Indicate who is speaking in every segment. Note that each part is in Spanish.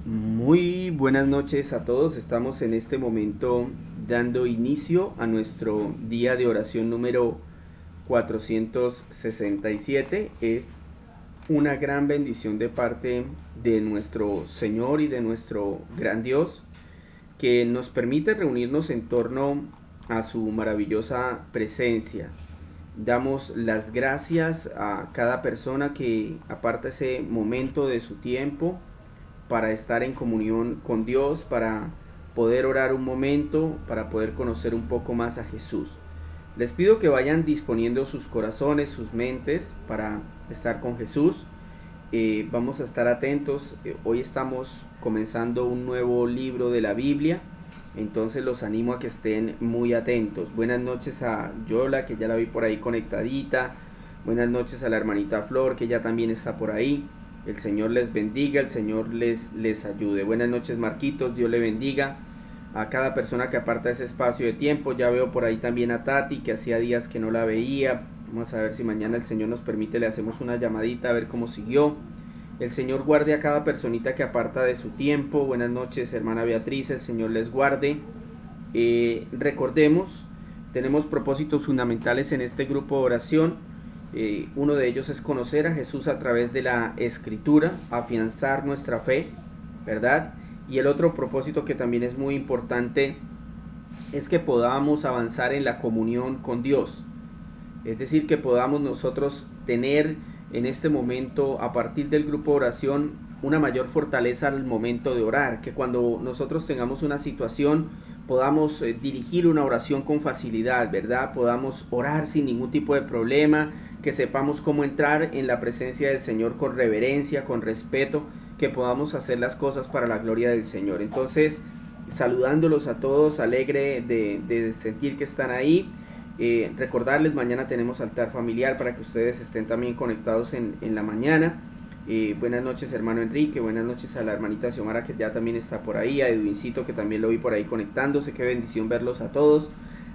Speaker 1: Muy buenas noches a todos. Estamos en este momento dando inicio a nuestro día de oración número 467. Es una gran bendición de parte de nuestro Señor y de nuestro gran Dios que nos permite reunirnos en torno a su maravillosa presencia. Damos las gracias a cada persona que aparta ese momento de su tiempo para estar en comunión con Dios, para poder orar un momento, para poder conocer un poco más a Jesús. Les pido que vayan disponiendo sus corazones, sus mentes para estar con Jesús. Vamos a estar atentos. Hoy estamos comenzando un nuevo libro de la Biblia, entonces los animo a que estén muy atentos. Buenas noches a Yola, que ya la vi por ahí conectadita. Buenas noches a la hermanita Flor, que ya también está por ahí. El Señor les bendiga, el Señor les ayude. Buenas noches, Marquitos, Dios le bendiga a cada persona que aparta ese espacio de tiempo. Ya veo por ahí también a Tati, que hacía días que no la veía. Vamos a ver si mañana el Señor nos permite, le hacemos una llamadita a ver cómo siguió. El Señor guarde a cada personita que aparta de su tiempo. Buenas noches, hermana Beatriz, el Señor les guarde. Recordemos, tenemos propósitos fundamentales en este grupo de oración. Uno de ellos es conocer a Jesús a través de la Escritura, afianzar nuestra fe, ¿verdad? Y el otro propósito que también es muy importante es que podamos avanzar en la comunión con Dios. Es decir, que podamos nosotros tener en este momento, a partir del grupo de oración, una mayor fortaleza al momento de orar, que cuando nosotros tengamos una situación podamos dirigir una oración con facilidad, ¿verdad? Podamos orar sin ningún tipo de problema, que sepamos cómo entrar en la presencia del Señor con reverencia, con respeto, que podamos hacer las cosas para la gloria del Señor. Entonces, saludándolos a todos, alegre de sentir que están ahí. Recordarles, mañana tenemos altar familiar para que ustedes estén también conectados en la mañana. Buenas noches, hermano Enrique, buenas noches a la hermanita Xiomara, que ya también está por ahí, a Edwincito, que también lo vi por ahí conectándose. Qué bendición verlos a todos.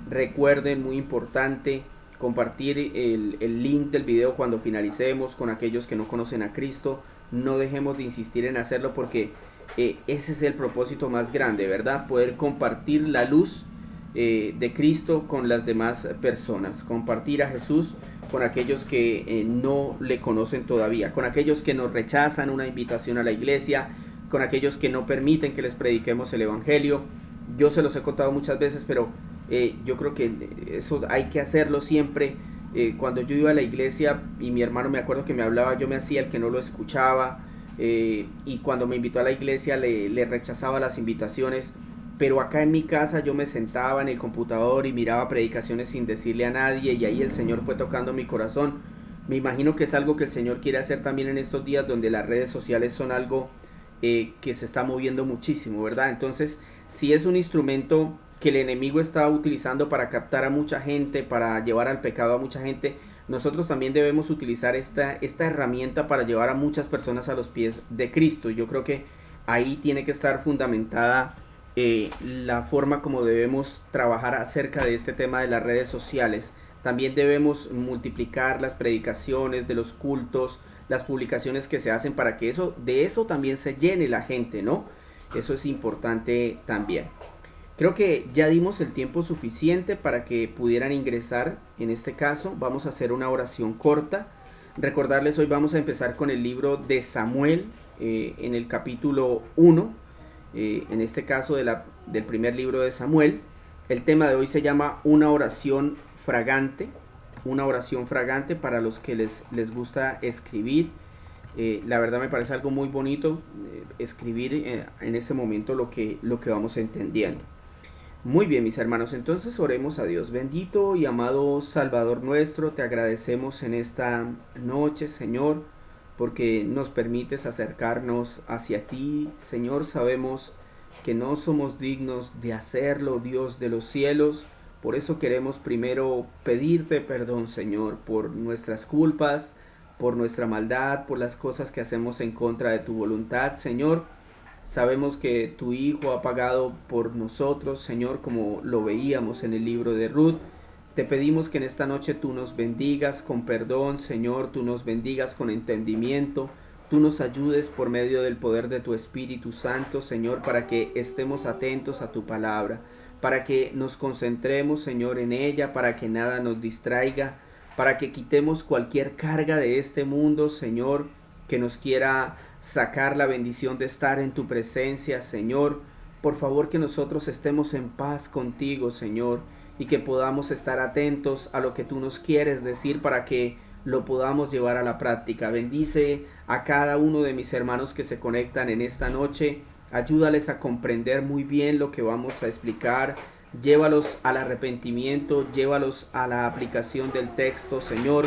Speaker 1: Recuerden, muy importante, compartir el link del video cuando finalicemos con aquellos que no conocen a Cristo. No dejemos de insistir en hacerlo porque ese es el propósito más grande, ¿verdad? Poder compartir la luz de Cristo con las demás personas, compartir a Jesús con aquellos que no le conocen todavía, con aquellos que nos rechazan una invitación a la iglesia, con aquellos que no permiten que les prediquemos el Evangelio. Yo se los he contado muchas veces, pero yo creo que eso hay que hacerlo siempre. Cuando yo iba a la iglesia y mi hermano, me acuerdo que me hablaba, yo me hacía el que no lo escuchaba, y cuando me invitó a la iglesia le rechazaba las invitaciones. Pero acá en mi casa yo me sentaba en el computador y miraba predicaciones sin decirle a nadie, y ahí el Señor fue tocando mi corazón. Me imagino que es algo que el Señor quiere hacer también en estos días donde las redes sociales son algo que se está moviendo muchísimo, ¿verdad? Entonces, si es un instrumento que el enemigo está utilizando para captar a mucha gente, para llevar al pecado a mucha gente, nosotros también debemos utilizar esta herramienta para llevar a muchas personas a los pies de Cristo. Yo creo que ahí tiene que estar fundamentada la forma como debemos trabajar acerca de este tema de las redes sociales. También debemos multiplicar las predicaciones de los cultos, las publicaciones que se hacen para que de eso también se llene la gente, ¿no? Eso es importante también. Creo que ya dimos el tiempo suficiente para que pudieran ingresar. En este caso vamos a hacer una oración corta. Recordarles, hoy vamos a empezar con el libro de Samuel, en el capítulo 1, en este caso del primer libro de Samuel. El tema de hoy se llama una oración fragante. Una oración fragante para los que les gusta escribir. La verdad me parece algo muy bonito, escribir en este momento lo que vamos entendiendo. Muy bien, mis hermanos, entonces oremos a Dios. Bendito y amado Salvador nuestro, te agradecemos en esta noche, Señor, porque nos permites acercarnos hacia ti. Señor, sabemos que no somos dignos de hacerlo, Dios de los cielos. Por eso queremos primero pedirte perdón, Señor, por nuestras culpas, por nuestra maldad, por las cosas que hacemos en contra de tu voluntad, Señor. Sabemos que tu Hijo ha pagado por nosotros, Señor, como lo veíamos en el libro de Ruth. Te pedimos que en esta noche tú nos bendigas con perdón, Señor, tú nos bendigas con entendimiento, tú nos ayudes por medio del poder de tu Espíritu Santo, Señor, para que estemos atentos a tu palabra, para que nos concentremos, Señor, en ella, para que nada nos distraiga, para que quitemos cualquier carga de este mundo, Señor, que nos quiera sacar la bendición de estar en tu presencia, Señor. Por favor, que nosotros estemos en paz contigo, Señor, y que podamos estar atentos a lo que tú nos quieres decir para que lo podamos llevar a la práctica. Bendice a cada uno de mis hermanos que se conectan en esta noche. Ayúdales a comprender muy bien lo que vamos a explicar. Llévalos al arrepentimiento, llévalos a la aplicación del texto, Señor.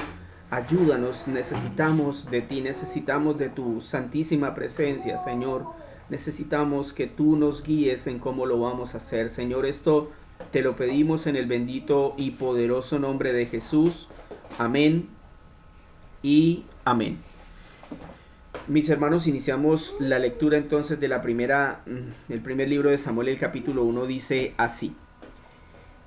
Speaker 1: Ayúdanos, necesitamos de ti, necesitamos de tu santísima presencia, Señor. Necesitamos que tú nos guíes en cómo lo vamos a hacer, Señor. Esto te lo pedimos en el bendito y poderoso nombre de Jesús. Amén y amén. Mis hermanos, iniciamos la lectura entonces de el primer libro de Samuel, el capítulo 1, dice así.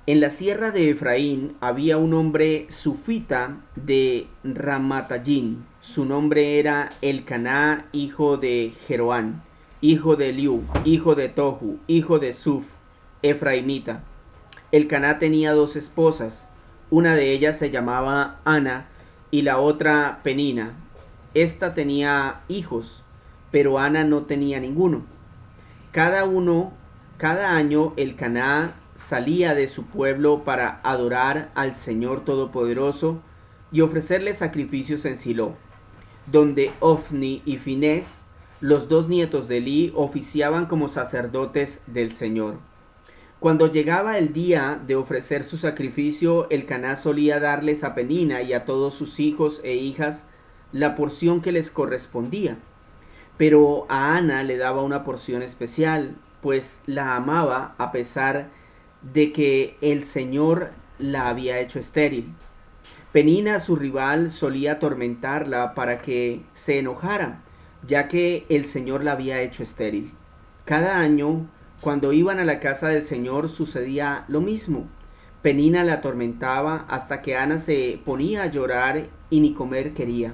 Speaker 1: En la sierra de Efraín había un hombre sufita de Ramatayim. Su nombre era Elcaná, hijo de Jeroán, hijo de Eliú, hijo de Tohu, hijo de Suf, efraimita. Elcaná tenía 2 esposas, una de ellas se llamaba Ana y la otra Penina. Esta tenía hijos, pero Ana no tenía ninguno. Cada año Elcaná salía de su pueblo para adorar al Señor Todopoderoso y ofrecerle sacrificios en Silo, donde Ofni y Finés, los 2 nietos de Elí, oficiaban como sacerdotes del Señor. Cuando llegaba el día de ofrecer su sacrificio, Elcaná solía darles a Penina y a todos sus hijos e hijas la porción que les correspondía. Pero a Ana le daba una porción especial, pues la amaba a pesar de que el Señor la había hecho estéril. Penina, su rival, solía atormentarla para que se enojara, ya que el Señor la había hecho estéril. Cada año, cuando iban a la casa del Señor, sucedía lo mismo. Penina la atormentaba hasta que Ana se ponía a llorar y ni comer quería.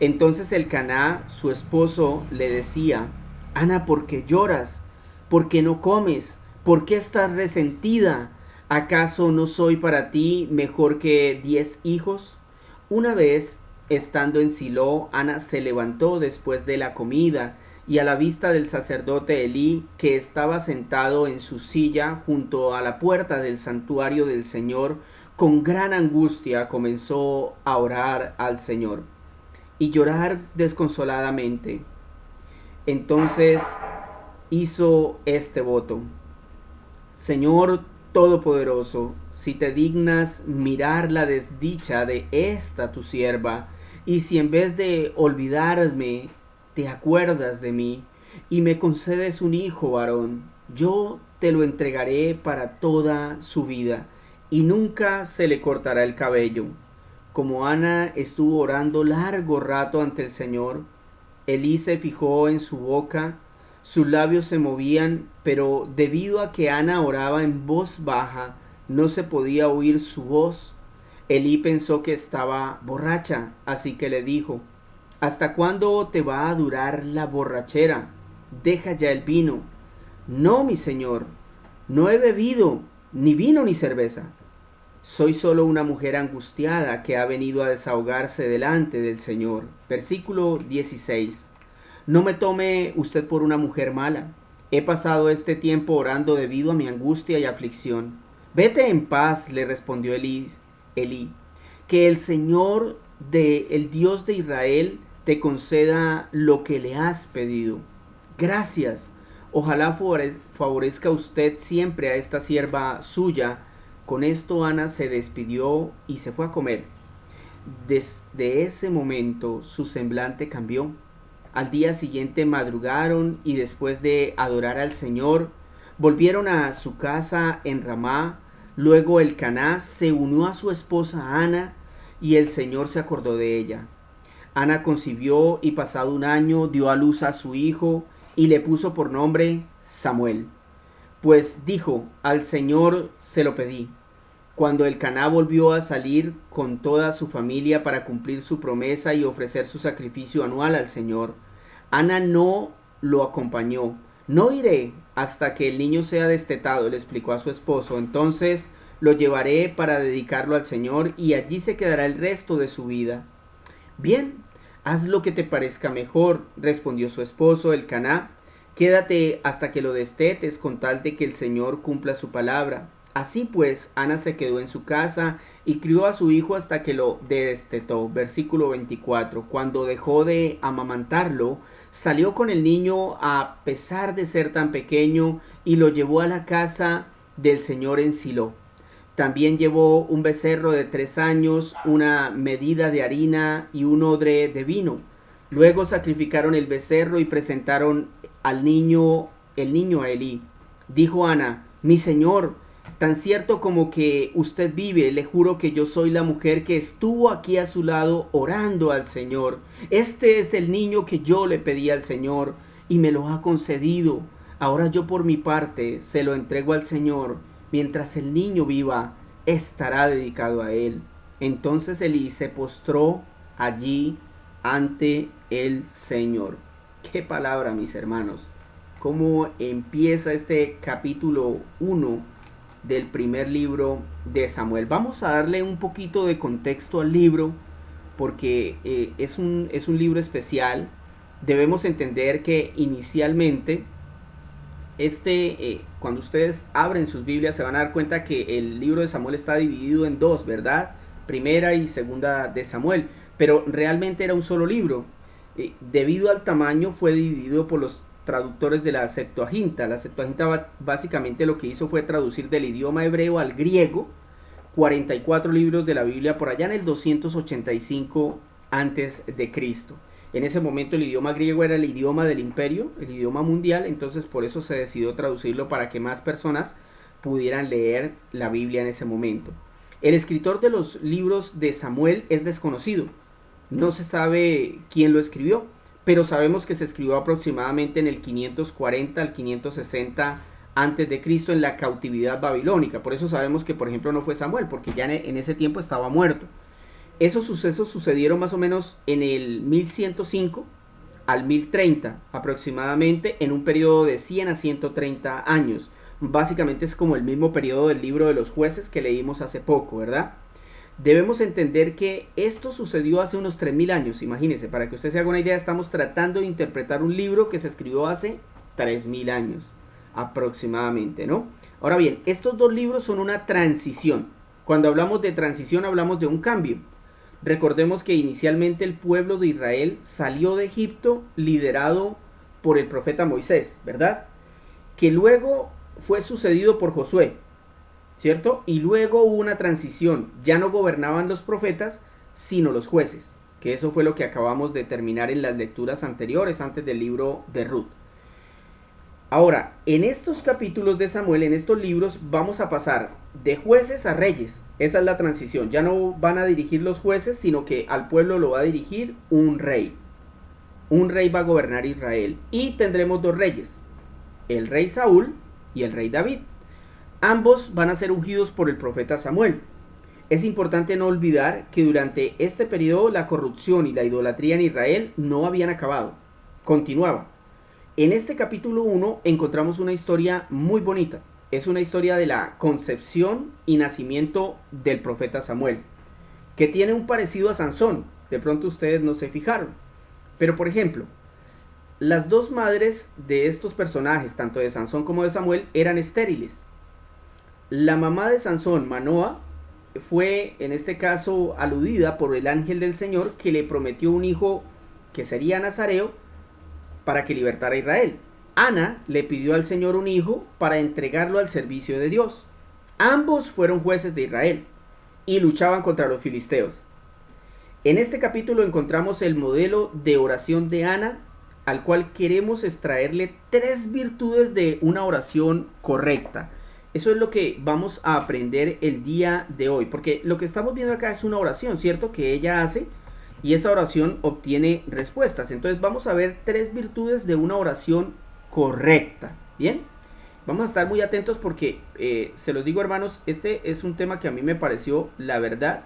Speaker 1: Entonces Elcaná, su esposo, le decía: Ana, ¿por qué lloras? ¿Por qué no comes? ¿Por qué estás resentida? ¿Acaso no soy para ti mejor que 10 hijos? Una vez, estando en Silo, Ana se levantó después de la comida y a la vista del sacerdote Elí, que estaba sentado en su silla junto a la puerta del santuario del Señor, con gran angustia comenzó a orar al Señor y llorar desconsoladamente. Entonces hizo este voto: Señor Todopoderoso, si te dignas mirar la desdicha de esta tu sierva, y si en vez de olvidarme te acuerdas de mí, y me concedes un hijo varón, yo te lo entregaré para toda su vida, y nunca se le cortará el cabello. Como Ana estuvo orando largo rato ante el Señor, Elí se fijó en su boca. Sus labios se movían, pero debido a que Ana oraba en voz baja, no se podía oír su voz. Elí pensó que estaba borracha, así que le dijo: ¿Hasta cuándo te va a durar la borrachera? Deja ya el vino. No, mi señor, no he bebido ni vino ni cerveza. Soy solo una mujer angustiada que ha venido a desahogarse delante del Señor. Versículo 16. No me tome usted por una mujer mala. He pasado este tiempo orando debido a mi angustia y aflicción. Vete en paz, le respondió Elí. Que el Señor, el Dios de Israel, te conceda lo que le has pedido. Gracias. Ojalá favorezca usted siempre a esta sierva suya. Con esto Ana se despidió y se fue a comer. Desde ese momento su semblante cambió. Al día siguiente madrugaron y después de adorar al Señor, volvieron a su casa en Ramá. Luego Elcaná se unió a su esposa Ana y el Señor se acordó de ella. Ana concibió y pasado un año dio a luz a su hijo y le puso por nombre Samuel. Pues dijo: al Señor se lo pedí. Cuando Elcaná volvió a salir con toda su familia para cumplir su promesa y ofrecer su sacrificio anual al Señor, Ana no lo acompañó. No iré hasta que el niño sea destetado, le explicó a su esposo. Entonces lo llevaré para dedicarlo al Señor y allí se quedará el resto de su vida. Bien, haz lo que te parezca mejor, respondió su esposo, el Caná. Quédate hasta que lo destetes con tal de que el Señor cumpla su palabra. Así pues, Ana se quedó en su casa y crió a su hijo hasta que lo destetó. Versículo 24. Cuando dejó de amamantarlo, salió con el niño a pesar de ser tan pequeño y lo llevó a la casa del Señor en Silo. También llevó un becerro de 3 años, una medida de harina y un odre de vino. Luego sacrificaron el becerro y presentaron el niño a Elí. Dijo Ana: mi señor, tan cierto como que usted vive, le juro que yo soy la mujer que estuvo aquí a su lado orando al Señor. Este es el niño que yo le pedí al Señor y me lo ha concedido. Ahora yo por mi parte se lo entrego al Señor. Mientras el niño viva, estará dedicado a él. Entonces Elí se postró allí ante el Señor. Qué palabra, mis hermanos. Cómo empieza este capítulo 1 del primer libro de Samuel. Vamos a darle un poquito de contexto al libro porque es un libro especial. Debemos entender que inicialmente cuando ustedes abren sus Biblias se van a dar cuenta que el libro de Samuel está dividido en dos, ¿verdad? Primera y segunda de Samuel, pero realmente era un solo libro. Debido al tamaño fue dividido por los traductores de la Septuaginta. La Septuaginta básicamente lo que hizo fue traducir del idioma hebreo al griego 44 libros de la Biblia por allá en el 285 antes de Cristo. En ese momento el idioma griego era el idioma del imperio, el idioma mundial, entonces por eso se decidió traducirlo para que más personas pudieran leer la Biblia en ese momento. El escritor de los libros de Samuel es desconocido. No se sabe quién lo escribió, pero sabemos que se escribió aproximadamente en el 540 al 560 antes de Cristo en la cautividad babilónica. Por eso sabemos que, por ejemplo, no fue Samuel, porque ya en ese tiempo estaba muerto. Esos sucesos sucedieron más o menos en el 1105 al 1030 aproximadamente, en un periodo de 100 a 130 años. Básicamente es como el mismo periodo del libro de los jueces que leímos hace poco, ¿verdad? Debemos entender que esto sucedió hace unos 3000 años. Imagínense, para que usted se haga una idea, estamos tratando de interpretar un libro que se escribió hace 3000 años aproximadamente, ¿no? Ahora bien, estos dos libros son una transición. Cuando hablamos de transición hablamos de un cambio. Recordemos que inicialmente el pueblo de Israel salió de Egipto liderado por el profeta Moisés, ¿verdad? Que luego fue sucedido por Josué, ¿cierto? Y luego hubo una transición. Ya no gobernaban los profetas, sino los jueces. Que eso fue lo que acabamos de terminar en las lecturas anteriores, antes del libro de Ruth. Ahora, en estos capítulos de Samuel, en estos libros, vamos a pasar de jueces a reyes. Esa es la transición. Ya no van a dirigir los jueces, sino que al pueblo lo va a dirigir un rey. Un rey va a gobernar Israel. Y tendremos dos reyes, el rey Saúl y el rey David. Ambos van a ser ungidos por el profeta Samuel. Es importante no olvidar que durante este periodo la corrupción y la idolatría en Israel no habían acabado. Continuaba. En este capítulo 1 encontramos una historia muy bonita. Es una historia de la concepción y nacimiento del profeta Samuel, que tiene un parecido a Sansón. De pronto ustedes no se fijaron. Pero por ejemplo, las dos madres de estos personajes, tanto de Sansón como de Samuel, eran estériles. La mamá de Sansón, Manoa, fue en este caso aludida por el ángel del Señor, que le prometió un hijo que sería nazareo para que libertara a Israel. Ana le pidió al Señor un hijo para entregarlo al servicio de Dios. Ambos fueron jueces de Israel y luchaban contra los filisteos. En este capítulo encontramos el modelo de oración de Ana, al cual queremos extraerle 3 virtudes de una oración correcta. Eso es lo que vamos a aprender el día de hoy, porque lo que estamos viendo acá es una oración, ¿cierto? Que ella hace y esa oración obtiene respuestas. Entonces vamos a ver 3 virtudes de una oración correcta. ¿Bien? Vamos a estar muy atentos porque, se los digo hermanos, este es un tema que a mí me pareció, la verdad,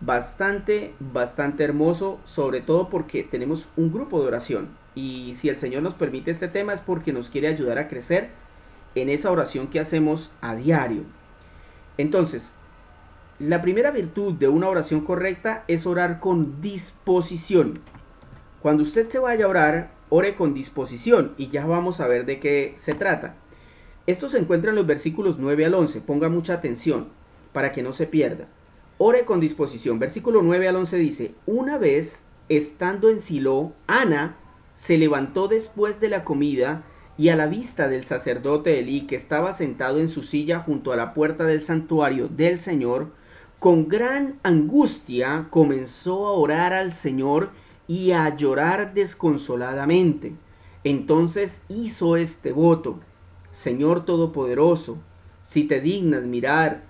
Speaker 1: bastante hermoso, sobre todo porque tenemos un grupo de oración. Y si el Señor nos permite este tema es porque nos quiere ayudar a crecer en esa oración que hacemos a diario. Entonces, la primera virtud de una oración correcta es orar con disposición. Cuando usted se vaya a orar, ore con disposición y ya vamos a ver de qué se trata. Esto se encuentra en los versículos 9 al 11. Ponga mucha atención para que no se pierda. Ore con disposición. Versículo 9 al 11 dice: Una vez, estando en Silo, Ana se levantó después de la comida y a la vista del sacerdote Elí, que estaba sentado en su silla junto a la puerta del santuario del Señor, con gran angustia comenzó a orar al Señor y a llorar desconsoladamente. Entonces hizo este voto: Señor Todopoderoso, si te dignas mirar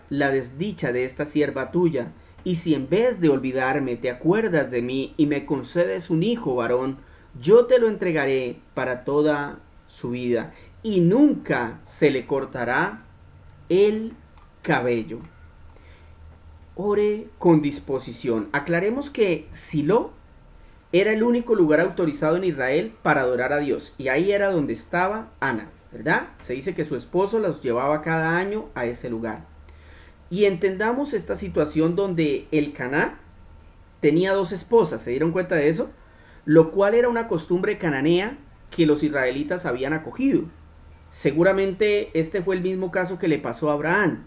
Speaker 1: la desdicha de esta sierva tuya, y si en vez de olvidarme te acuerdas de mí y me concedes un hijo varón, yo te lo entregaré para toda su vida, y nunca se le cortará el cabello. Ore con disposición. Aclaremos que Silo era el único lugar autorizado en Israel para adorar a Dios, y ahí era donde estaba Ana, ¿verdad? Se dice que su esposo los llevaba cada año a ese lugar. Y entendamos esta situación donde Elcaná tenía dos esposas, ¿se dieron cuenta de eso? Lo cual era una costumbre cananea que los israelitas habían acogido. Seguramente este fue el mismo caso que le pasó a Abraham.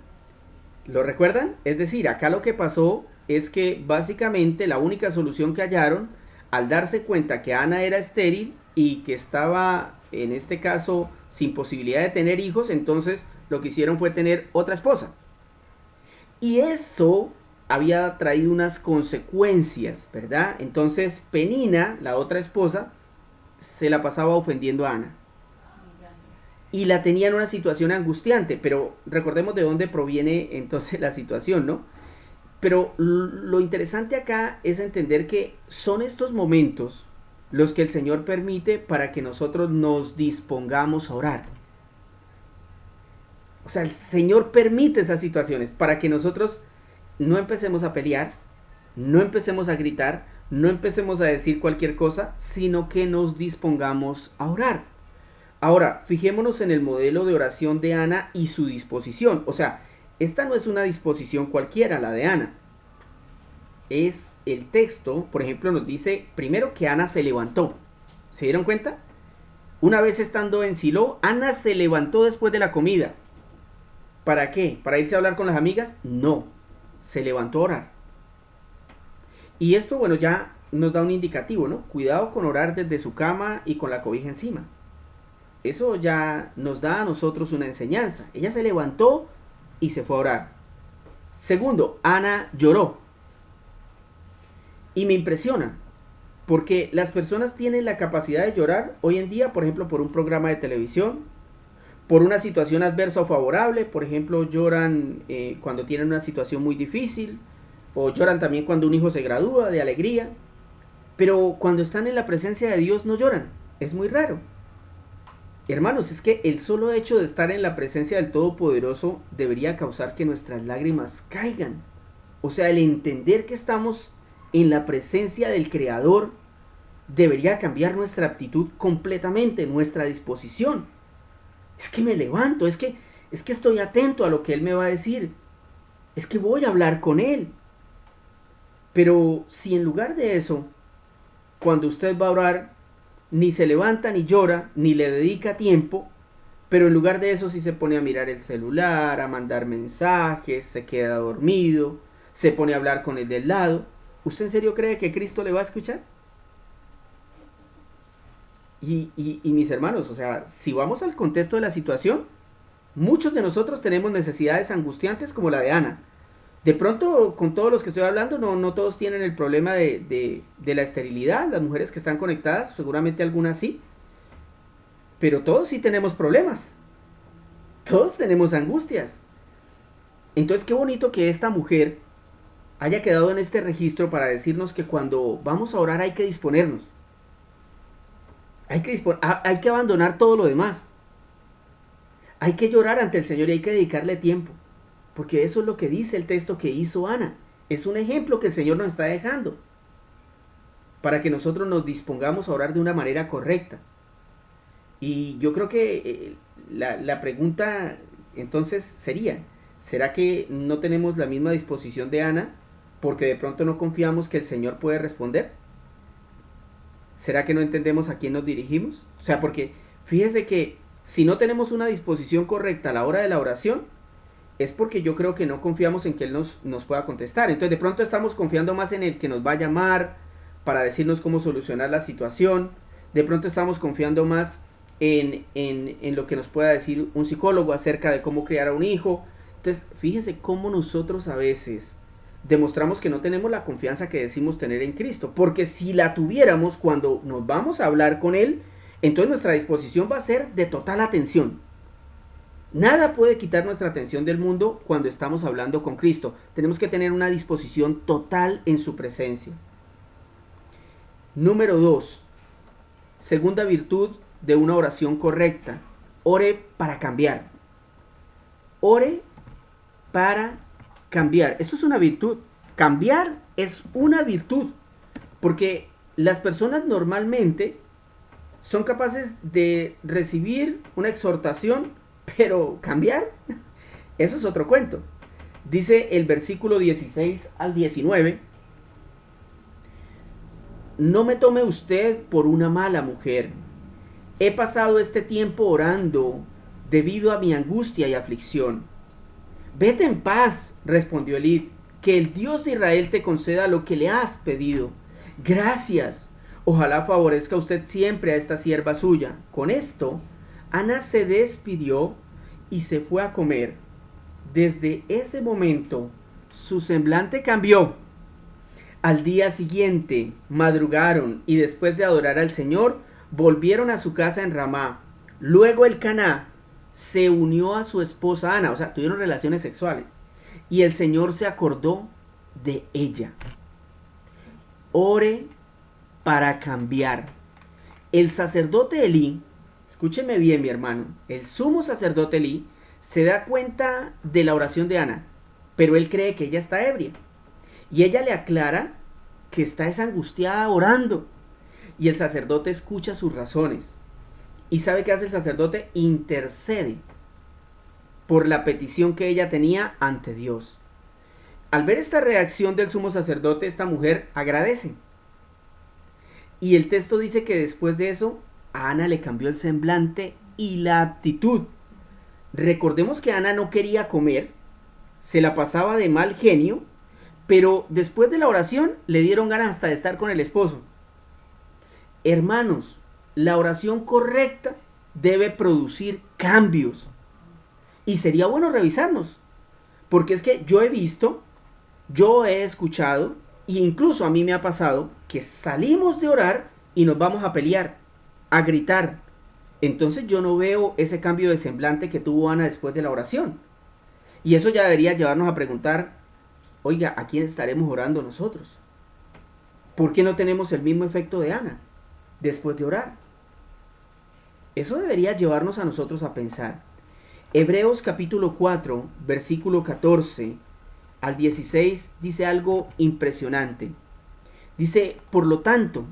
Speaker 1: ¿Lo recuerdan? Es decir, acá lo que pasó es que básicamente la única solución que hallaron, al darse cuenta que Ana era estéril y que estaba, en este caso, sin posibilidad de tener hijos, entonces lo que hicieron fue tener otra esposa. Y eso había traído unas consecuencias, ¿verdad? Entonces Penina, la otra esposa, se la pasaba ofendiendo a Ana. Y la tenía en una situación angustiante, pero recordemos de dónde proviene entonces la situación, ¿no? Pero lo interesante acá es entender que son estos momentos los que el Señor permite para que nosotros nos dispongamos a orar. O sea, el Señor permite esas situaciones para que nosotros no empecemos a pelear, no empecemos a gritar, no empecemos a decir cualquier cosa, sino que nos dispongamos a orar. Ahora, fijémonos en el modelo de oración de Ana y su disposición. O sea, esta no es una disposición cualquiera, la de Ana. Es el texto, por ejemplo, nos dice primero que Ana se levantó. ¿Se dieron cuenta? Una vez estando en Silo, Ana se levantó después de la comida. ¿Para qué? ¿Para irse a hablar con las amigas? No, se levantó a orar. Y esto, bueno, ya nos da un indicativo, ¿no? Cuidado con orar desde su cama y con la cobija encima. Eso ya nos da a nosotros una enseñanza. Ella se levantó y se fue a orar. Segundo, Ana lloró. Y me impresiona, porque las personas tienen la capacidad de llorar hoy en día, por ejemplo, por un programa de televisión, por una situación adversa o favorable. Por ejemplo, lloran cuando tienen una situación muy difícil, o lloran también cuando un hijo se gradúa, de alegría. Pero cuando están en la presencia de Dios no lloran. Es muy raro. Hermanos, es que el solo hecho de estar en la presencia del Todopoderoso debería causar que nuestras lágrimas caigan. O sea, el entender que estamos en la presencia del Creador debería cambiar nuestra actitud completamente, nuestra disposición. Es que me levanto, es que estoy atento a lo que Él me va a decir. Es que voy a hablar con Él. Pero si en lugar de eso, cuando usted va a orar, ni se levanta, ni llora, ni le dedica tiempo, pero en lugar de eso sí se pone a mirar el celular, a mandar mensajes, se queda dormido, se pone a hablar con el del lado, ¿usted en serio cree que Cristo le va a escuchar? Y mis hermanos, o sea, si vamos al contexto de la situación, muchos de nosotros tenemos necesidades angustiantes como la de Ana. De pronto, con todos los que estoy hablando, no todos tienen el problema de la esterilidad. Las mujeres que están conectadas, seguramente algunas sí. Pero todos sí tenemos problemas. Todos tenemos angustias. Entonces, qué bonito que esta mujer haya quedado en este registro para decirnos que cuando vamos a orar hay que disponernos. Hay que abandonar todo lo demás. Hay que llorar ante el Señor y hay que dedicarle tiempo. Porque eso es lo que dice el texto que hizo Ana. Es un ejemplo que el Señor nos está dejando para que nosotros nos dispongamos a orar de una manera correcta. Y yo creo que la pregunta entonces sería, ¿será que no tenemos la misma disposición de Ana porque de pronto no confiamos que el Señor puede responder? ¿Será que no entendemos a quién nos dirigimos? O sea, porque fíjese que si no tenemos una disposición correcta a la hora de la oración, es porque yo creo que no confiamos en que Él nos pueda contestar. Entonces de pronto estamos confiando más en el que nos va a llamar para decirnos cómo solucionar la situación. De pronto estamos confiando más en lo que nos pueda decir un psicólogo acerca de cómo criar a un hijo. Entonces fíjese cómo nosotros a veces demostramos que no tenemos la confianza que decimos tener en Cristo. Porque si la tuviéramos cuando nos vamos a hablar con Él, entonces nuestra disposición va a ser de total atención. Nada puede quitar nuestra atención del mundo cuando estamos hablando con Cristo. Tenemos que tener una disposición total en su presencia. Número 2. Segunda virtud de una oración correcta. Ore para cambiar. Ore para cambiar. Esto es una virtud. Cambiar es una virtud. Porque las personas normalmente son capaces de recibir una exhortación, pero cambiar, eso es otro cuento. Dice el versículo 16 al 19: no me tome usted por una mala mujer. He pasado este tiempo orando debido a mi angustia y aflicción. Vete en paz, respondió Elid, que el Dios de Israel te conceda lo que le has pedido. Gracias. Ojalá favorezca usted siempre a esta sierva suya. Con esto, Ana se despidió y se fue a comer. Desde ese momento, su semblante cambió. Al día siguiente, madrugaron y después de adorar al Señor, volvieron a su casa en Ramá. Luego Elcaná se unió a su esposa Ana, o sea, tuvieron relaciones sexuales. Y el Señor se acordó de ella. Ore para cambiar. El sacerdote Elí, escúcheme bien mi hermano, el sumo sacerdote Elí se da cuenta de la oración de Ana, pero él cree que ella está ebria. Y ella le aclara que está desangustiada orando. Y el sacerdote escucha sus razones. ¿Y sabe qué hace el sacerdote? Intercede por la petición que ella tenía ante Dios. Al ver esta reacción del sumo sacerdote, esta mujer agradece. Y el texto dice que después de eso, a Ana le cambió el semblante y la actitud. Recordemos que Ana no quería comer, se la pasaba de mal genio, pero después de la oración le dieron ganas hasta de estar con el esposo. Hermanos, la oración correcta debe producir cambios. Y sería bueno revisarnos, porque es que yo he visto, yo he escuchado, e incluso a mí me ha pasado, que salimos de orar y nos vamos a pelear, a gritar. Entonces yo no veo ese cambio de semblante que tuvo Ana después de la oración. Y eso ya debería llevarnos a preguntar, oiga, ¿a quién estaremos orando nosotros? ¿Por qué no tenemos el mismo efecto de Ana después de orar? Eso debería llevarnos a nosotros a pensar. Hebreos capítulo 4, versículo 14 al 16 dice algo impresionante. Dice, por lo tanto,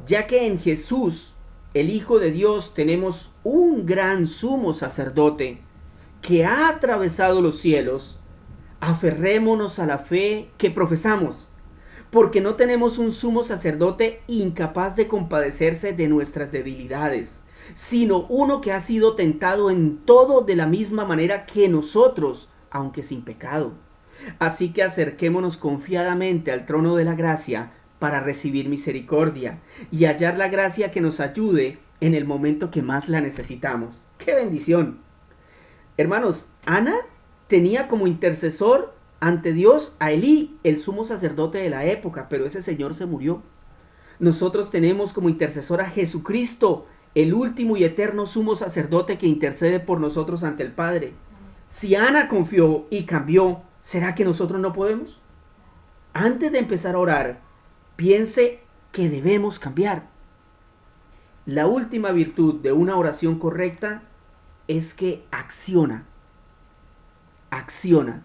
Speaker 1: ya que en Jesús, el Hijo de Dios, tenemos un gran sumo sacerdote que ha atravesado los cielos, aferrémonos a la fe que profesamos, porque no tenemos un sumo sacerdote incapaz de compadecerse de nuestras debilidades, sino uno que ha sido tentado en todo de la misma manera que nosotros, aunque sin pecado. Así que acerquémonos confiadamente al trono de la gracia para recibir misericordia y hallar la gracia que nos ayude en el momento que más la necesitamos. ¡Qué bendición! Hermanos, Ana tenía como intercesor ante Dios a Elí, el sumo sacerdote de la época, pero ese señor se murió. Nosotros tenemos como intercesor a Jesucristo, el último y eterno sumo sacerdote que intercede por nosotros ante el Padre. Si Ana confió y cambió, ¿será que nosotros no podemos? Antes de empezar a orar, piense que debemos cambiar. La última virtud de una oración correcta es que acciona. acciona.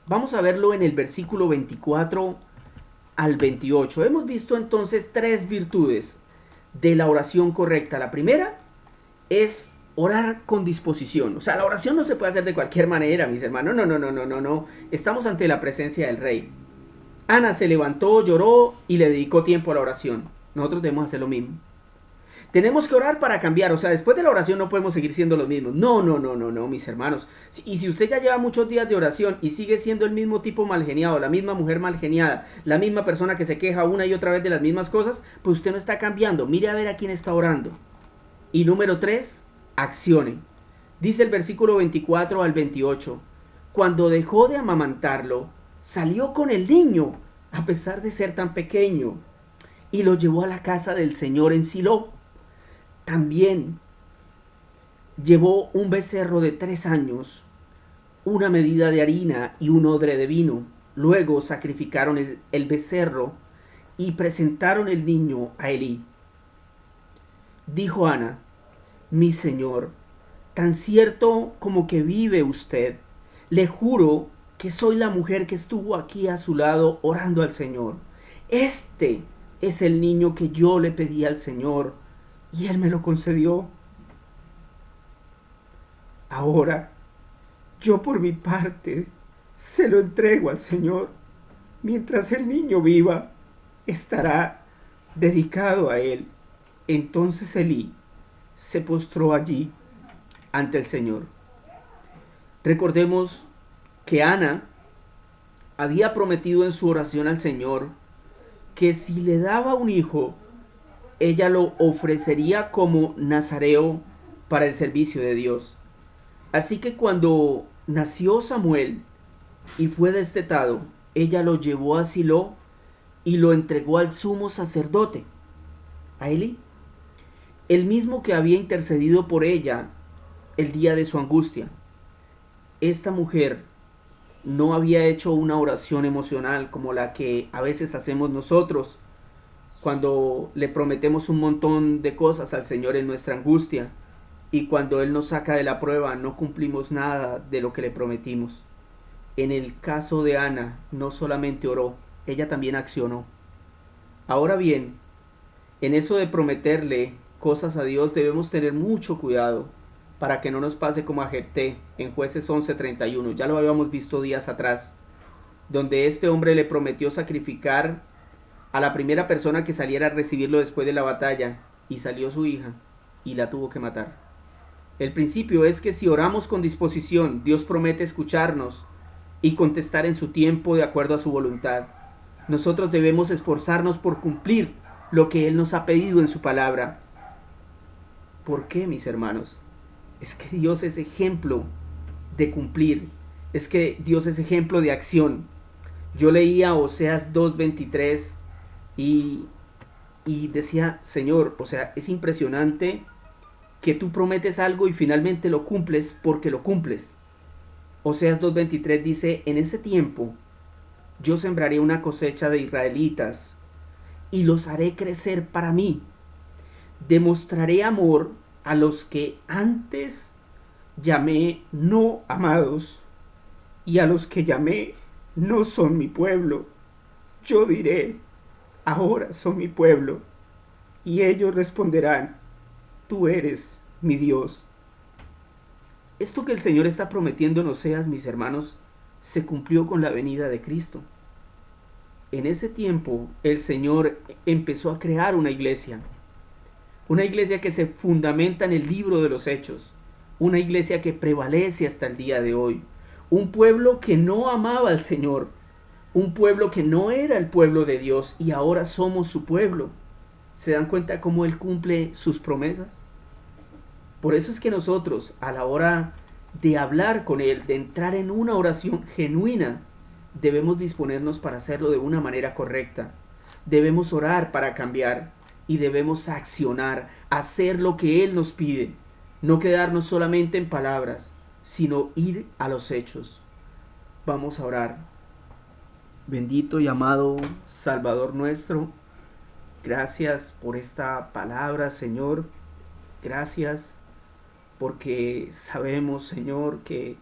Speaker 1: Vamos a verlo en el versículo 24 al 28. Hemos visto entonces tres virtudes de la oración correcta. La primera es orar con disposición. O sea, la oración no se puede hacer de cualquier manera, mis hermanos. No. Estamos ante la presencia del Rey. Ana se levantó, lloró y le dedicó tiempo a la oración. Nosotros debemos hacer lo mismo. Tenemos que orar para cambiar. O sea, después de la oración no podemos seguir siendo los mismos. No, mis hermanos. Y si usted ya lleva muchos días de oración y sigue siendo el mismo tipo malgeniado, la misma mujer malgeniada, la misma persona que se queja una y otra vez de las mismas cosas, pues usted no está cambiando. Mire a ver a quién está orando. Y número 3, accione. Dice el versículo 24 al 28. Cuando dejó de amamantarlo, salió con el niño, a pesar de ser tan pequeño, y lo llevó a la casa del Señor en Silo. También llevó un becerro de 3 años, una medida de harina y un odre de vino. Luego sacrificaron el becerro y presentaron el niño a Elí. Dijo Ana: mi señor, tan cierto como que vive usted, le juro que soy la mujer que estuvo aquí a su lado orando al Señor. Este es el niño que yo le pedí al Señor y Él me lo concedió. Ahora, yo por mi parte se lo entrego al Señor. Mientras el niño viva, estará dedicado a Él. Entonces Elí se postró allí ante el Señor. Recordemos que Ana había prometido en su oración al Señor que si le daba un hijo, ella lo ofrecería como nazareo para el servicio de Dios. Así que cuando nació Samuel y fue destetado, ella lo llevó a Silo y lo entregó al sumo sacerdote, a Elí, el mismo que había intercedido por ella el día de su angustia. Esta mujer no había hecho una oración emocional como la que a veces hacemos nosotros cuando le prometemos un montón de cosas al Señor en nuestra angustia y cuando Él nos saca de la prueba no cumplimos nada de lo que le prometimos. En el caso de Ana no solamente oró, ella también accionó. Ahora bien, en eso de prometerle cosas a Dios debemos tener mucho cuidado para que no nos pase como a Jefté en Jueces 11:31. Ya lo habíamos visto días atrás, donde este hombre le prometió sacrificar a la primera persona que saliera a recibirlo después de la batalla, y salió su hija y la tuvo que matar. El principio es que si oramos con disposición, Dios promete escucharnos y contestar en su tiempo de acuerdo a su voluntad. Nosotros debemos esforzarnos por cumplir lo que Él nos ha pedido en su palabra. ¿Por qué, mis hermanos? Es que Dios es ejemplo de cumplir. Es que Dios es ejemplo de acción. Yo leía Oseas 2:23 y decía, Señor, o sea, es impresionante que tú prometes algo y finalmente lo cumples porque lo cumples. Oseas 2:23 dice: en ese tiempo yo sembraré una cosecha de israelitas y los haré crecer para mí. Demostraré amor a los que antes llamé no amados, y a los que llamé no son mi pueblo. Yo diré: ahora son mi pueblo. Y ellos responderán: tú eres mi Dios. Esto que el Señor está prometiendo en Oseas, mis hermanos, se cumplió con la venida de Cristo. En ese tiempo el Señor empezó a crear una iglesia que se fundamenta en el libro de los Hechos, una iglesia que prevalece hasta el día de hoy, un pueblo que no amaba al Señor, un pueblo que no era el pueblo de Dios y ahora somos su pueblo. ¿Se dan cuenta cómo Él cumple sus promesas? Por eso es que nosotros, a la hora de hablar con Él, de entrar en una oración genuina, debemos disponernos para hacerlo de una manera correcta. Debemos orar para cambiar y debemos accionar, hacer lo que Él nos pide. No quedarnos solamente en palabras, sino ir a los hechos. Vamos a orar. Bendito y amado Salvador nuestro, gracias por esta palabra, Señor. Gracias porque sabemos, Señor, que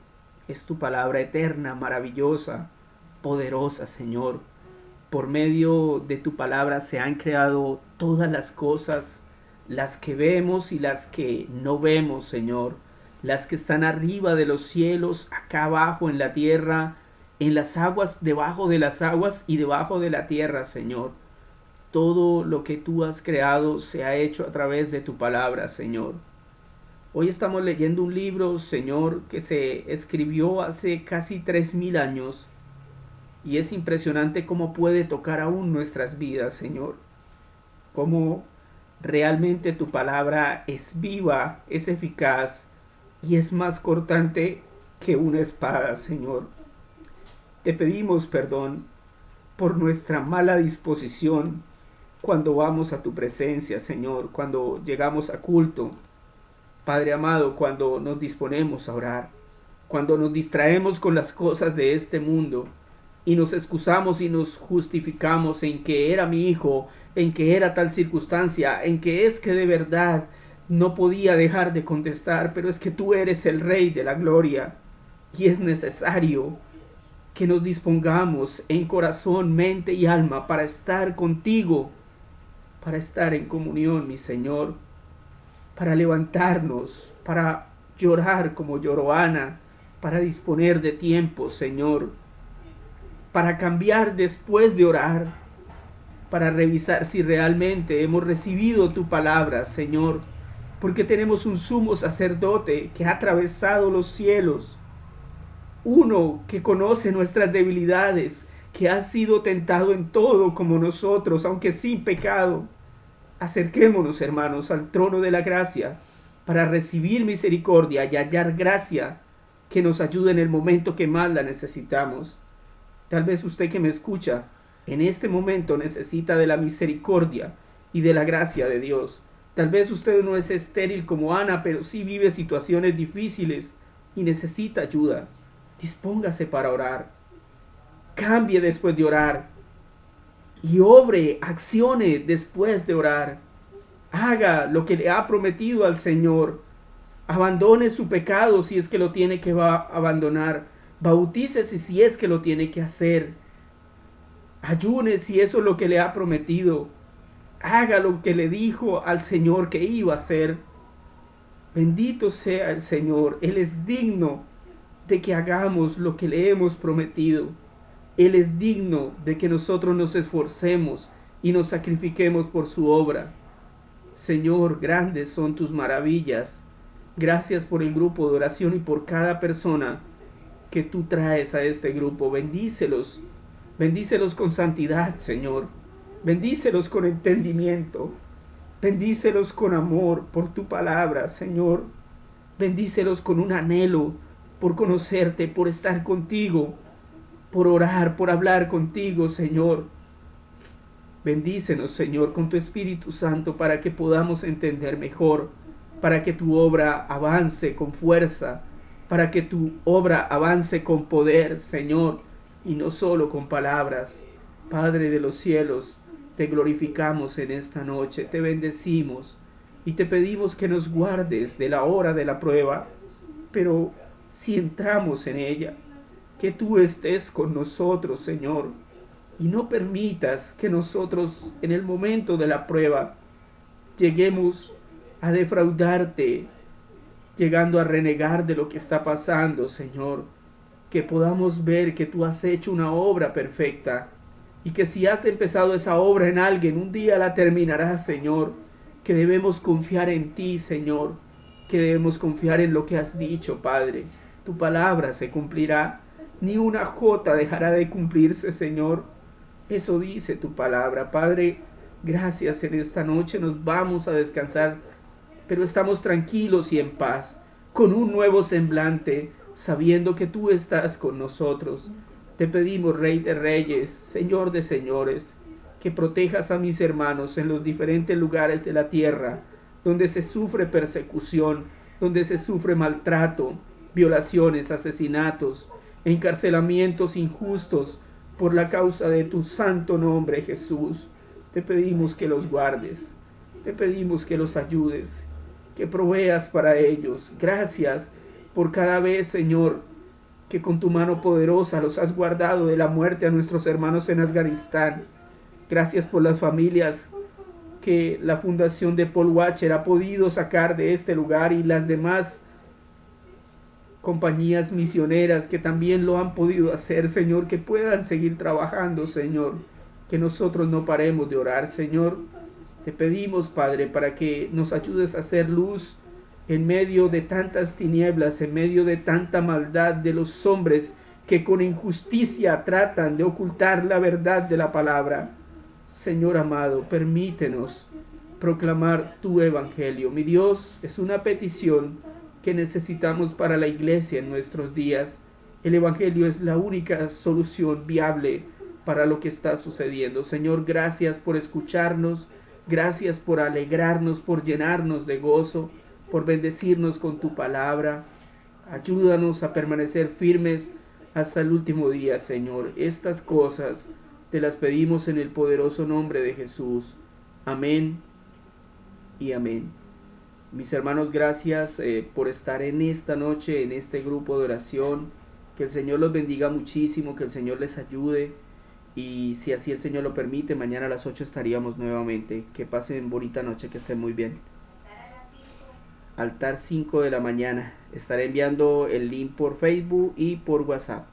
Speaker 1: es tu palabra eterna, maravillosa, poderosa, Señor. Por medio de tu palabra se han creado todas las cosas, las que vemos y las que no vemos, Señor. Las que están arriba de los cielos, acá abajo en la tierra, en las aguas, debajo de las aguas y debajo de la tierra, Señor. Todo lo que tú has creado se ha hecho a través de tu palabra, Señor. Hoy estamos leyendo un libro, Señor, que se escribió hace casi 3000 años. Y es impresionante cómo puede tocar aún nuestras vidas, Señor. Cómo realmente tu palabra es viva, es eficaz y es más cortante que una espada, Señor. Te pedimos perdón por nuestra mala disposición cuando vamos a tu presencia, Señor, cuando llegamos a culto. Padre amado, cuando nos disponemos a orar, cuando nos distraemos con las cosas de este mundo y nos excusamos y nos justificamos en que era mi hijo, en que era tal circunstancia, en que es que de verdad no podía dejar de contestar, pero es que tú eres el Rey de la gloria y es necesario que nos dispongamos en corazón, mente y alma para estar contigo, para estar en comunión, mi Señor, para levantarnos, para llorar como lloró Ana, para disponer de tiempo, Señor, para cambiar después de orar, para revisar si realmente hemos recibido tu palabra, Señor, porque tenemos un sumo sacerdote que ha atravesado los cielos, uno que conoce nuestras debilidades, que ha sido tentado en todo como nosotros, aunque sin pecado. Acerquémonos, hermanos, al trono de la gracia para recibir misericordia y hallar gracia que nos ayude en el momento que más la necesitamos. Tal vez usted que me escucha en este momento necesita de la misericordia y de la gracia de Dios. Tal vez usted no es estéril como Ana, pero sí vive situaciones difíciles y necesita ayuda. Dispóngase para orar. Cambie después de orar. Y obre, accione después de orar. Haga lo que le ha prometido al Señor. Abandone su pecado si es que lo tiene que abandonar. Bautícese si es que lo tiene que hacer. Ayune si eso es lo que le ha prometido. Haga lo que le dijo al Señor que iba a hacer. Bendito sea el Señor. Él es digno de que hagamos lo que le hemos prometido. Él es digno de que nosotros nos esforcemos y nos sacrifiquemos por su obra. Señor, grandes son tus maravillas. Gracias por el grupo de oración y por cada persona que tú traes a este grupo. Bendícelos. Bendícelos con santidad, Señor. Bendícelos con entendimiento. Bendícelos con amor por tu palabra, Señor. Bendícelos con un anhelo por conocerte, por estar contigo, por orar, por hablar contigo, Señor. Bendícenos, Señor, con tu Espíritu Santo para que podamos entender mejor, para que tu obra avance con fuerza, para que tu obra avance con poder, Señor, y no solo con palabras. Padre de los cielos, te glorificamos en esta noche, te bendecimos y te pedimos que nos guardes de la hora de la prueba, pero si entramos en ella, que tú estés con nosotros, Señor, y no permitas que nosotros en el momento de la prueba lleguemos a defraudarte, llegando a renegar de lo que está pasando, Señor. Que podamos ver que tú has hecho una obra perfecta y que si has empezado esa obra en alguien, un día la terminarás, Señor. Que debemos confiar en ti, Señor, que debemos confiar en lo que has dicho, Padre. Tu palabra se cumplirá, ni una jota dejará de cumplirse, Señor. Eso dice tu palabra, Padre. Gracias, en esta noche nos vamos a descansar, pero estamos tranquilos y en paz, con un nuevo semblante, sabiendo que tú estás con nosotros. Te pedimos, Rey de Reyes, Señor de Señores, que protejas a mis hermanos en los diferentes lugares de la tierra, donde se sufre persecución, donde se sufre maltrato, violaciones, asesinatos, encarcelamientos injustos por la causa de tu santo nombre, Jesús. Te pedimos que los guardes, te pedimos que los ayudes, que proveas para ellos. Gracias por cada vez, Señor, que con tu mano poderosa los has guardado de la muerte a nuestros hermanos en Afganistán. Gracias por las familias que la fundación de Paul Washer ha podido sacar de este lugar y las demás compañías misioneras que también lo han podido hacer, Señor, que puedan seguir trabajando, Señor, que nosotros no paremos de orar, Señor. Te pedimos, Padre, para que nos ayudes a hacer luz en medio de tantas tinieblas, en medio de tanta maldad de los hombres que con injusticia tratan de ocultar la verdad de la palabra. Señor amado, permítenos proclamar tu evangelio. Mi Dios, es una petición que necesitamos para la iglesia en nuestros días. El evangelio es la única solución viable para lo que está sucediendo. Señor, gracias por escucharnos, gracias por alegrarnos, por llenarnos de gozo, por bendecirnos con tu palabra. Ayúdanos a permanecer firmes hasta el último día, Señor. Estas cosas te las pedimos en el poderoso nombre de Jesús. Amén y amén. Mis hermanos, gracias por estar en esta noche, en este grupo de oración. Que el Señor los bendiga muchísimo, que el Señor les ayude. Y si así el Señor lo permite, mañana a las 8 estaríamos nuevamente. Que pasen bonita noche, que estén muy bien. Altar 5 de la mañana. Estaré enviando el link por Facebook y por WhatsApp.